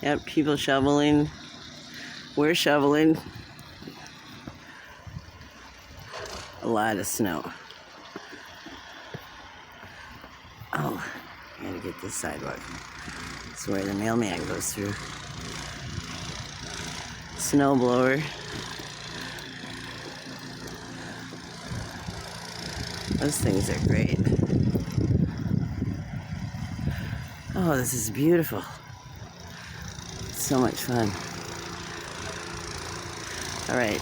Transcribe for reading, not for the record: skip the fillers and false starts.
Yep, people shoveling. We're shoveling. A lot of snow. Oh, I gotta get this sidewalk. It's where the mailman goes through. Snow blower. Those things are great. Oh, this is beautiful. So much fun. All right.